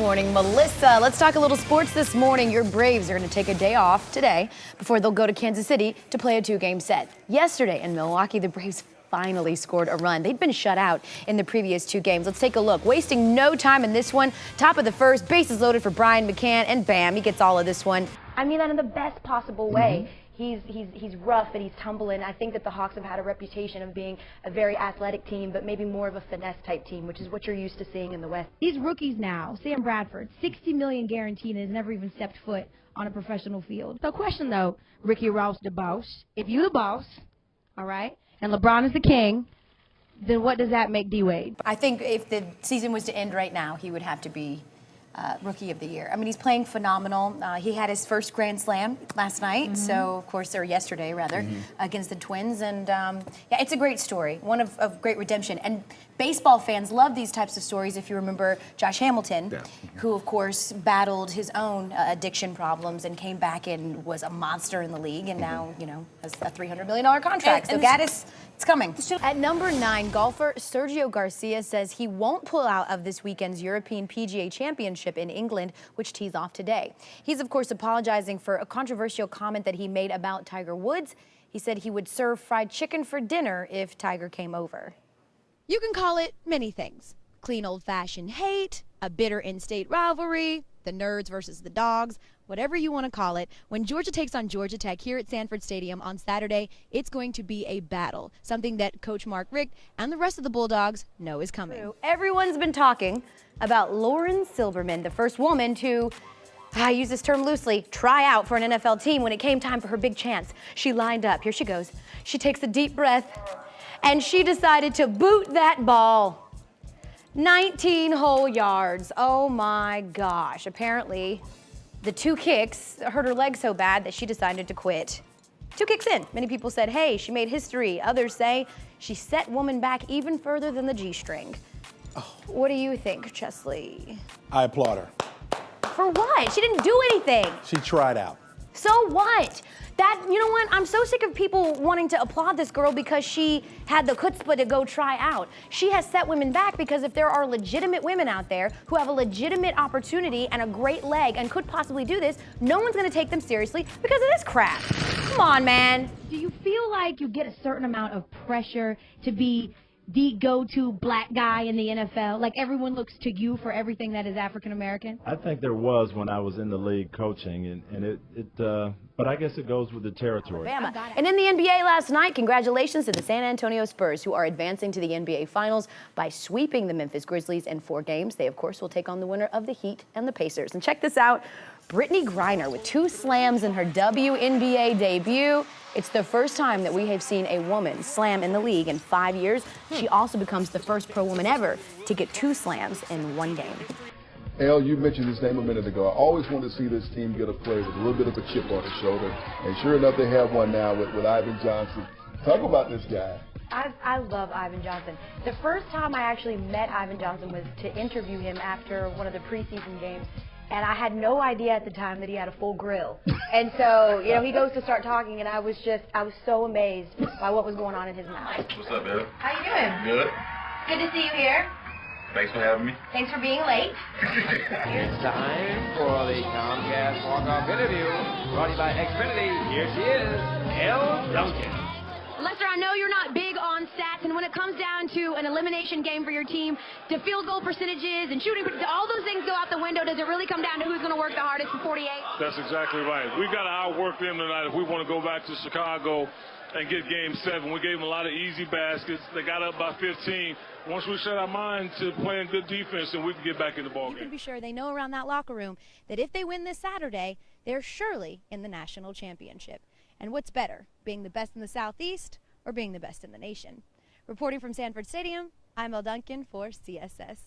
morning, Melissa. Let's talk a little sports this morning. Your Braves are going to take a day off today before they'll go to Kansas City to play a two-game set. Yesterday in Milwaukee, the Braves finally scored a run. They'd been shut out in the previous two games. Let's take a look. Wasting no time in this one. Top of the first, bases loaded for Brian McCann, and bam, he gets all of this one. I mean that in the best possible way. He's rough and he's tumbling. I think that the Hawks have had a reputation of being a very athletic team, but maybe more of a finesse type team, which is what you're used to seeing in the West. These rookies now, Sam Bradford, $60 million guaranteed, and has never even stepped foot on a professional field. So question though, Ricky Rouse the boss. If you the boss, all right, and LeBron is the king, then what does that make D-Wade? I think if the season was to end right now, he would have to be Rookie of the Year. I mean, he's playing phenomenal. He had his first Grand Slam last night, so of course, or yesterday rather, against the Twins. And yeah, it's a great story, one of great redemption. And baseball fans love these types of stories. If you remember Josh Hamilton, who of course battled his own addiction problems and came back and was a monster in the league, and now has a $300 million contract. So Gaddis, it's coming. At number 9, golfer Sergio Garcia says he won't pull out of this weekend's European PGA Championship in England, which tees off today. He's, of course, apologizing for a controversial comment that he made about Tiger Woods. He said he would serve fried chicken for dinner if Tiger came over. You can call it many things. Clean old-fashioned hate, a bitter in-state rivalry, the nerds versus the dogs, whatever you want to call it. When Georgia takes on Georgia Tech here at Sanford Stadium on Saturday, it's going to be a battle, something that Coach Mark Richt and the rest of the Bulldogs know is coming. Everyone's been talking about Lauren Silberman, the first woman to, I use this term loosely, try out for an NFL team. When it came time for her big chance, she lined up. Here she goes. She takes a deep breath, and she decided to boot that ball. 19 whole yards. Oh my gosh. Apparently, the 2 kicks hurt her leg so bad that she decided to quit. 2 kicks in. Many people said, hey, she made history. Others say she set woman back even further than the G-string. Oh. What do you think, Chesley? I applaud her. For what? She didn't do anything. She tried out. So what? You know what? I'm so sick of people wanting to applaud this girl because she had the chutzpah to go try out. She has set women back because if there are legitimate women out there who have a legitimate opportunity and a great leg and could possibly do this, no one's going to take them seriously because of this crap. Come on, man. Do you feel like you get a certain amount of pressure to be the go-to black guy in the NFL? Like everyone looks to you for everything that is African American? I think there was when I was in the league coaching, but I guess it goes with the territory. And in the NBA last night, congratulations to the San Antonio Spurs, who are advancing to the NBA Finals by sweeping the Memphis Grizzlies in 4 games. They, of course, will take on the winner of the Heat and the Pacers. And check this out. Brittany Griner with 2 slams in her WNBA debut. It's the first time that we have seen a woman slam in the league in 5 years. She also becomes the first pro woman ever to get 2 slams in 1 game. Elle, you mentioned his name a minute ago. I always wanted to see this team get a player with a little bit of a chip on his shoulder. And sure enough, they have one now with Ivan Johnson. Talk about this guy. I love Ivan Johnson. The first time I actually met Ivan Johnson was to interview him after one of the preseason games. And I had no idea at the time that he had a full grill. And so, he goes to start talking, and I was so amazed by what was going on in his mouth. What's up, Ed? How you doing? Good. Good to see you here. Thanks for having me. Thanks for being late. It's time for the Comcast walk-off interview, brought to you by Xfinity. Here she is, Elle Duncan. Lester, I know you're not big on stats, and when it comes down to an elimination game for your team, do field goal percentages and shooting, all those things go out the window. Does it really come down to who's going to work the hardest for 48? That's exactly right. We got to outwork them tonight if we want to go back to Chicago and get game 7. We gave them a lot of easy baskets. They got up by 15. Once we set our mind to playing good defense, then we can get back in the ballgame. You can be sure they know around that locker room that if they win this Saturday, they're surely in the national championship. And what's better, being the best in the Southeast or being the best in the nation? Reporting from Sanford Stadium, I'm Elle Duncan for CSS.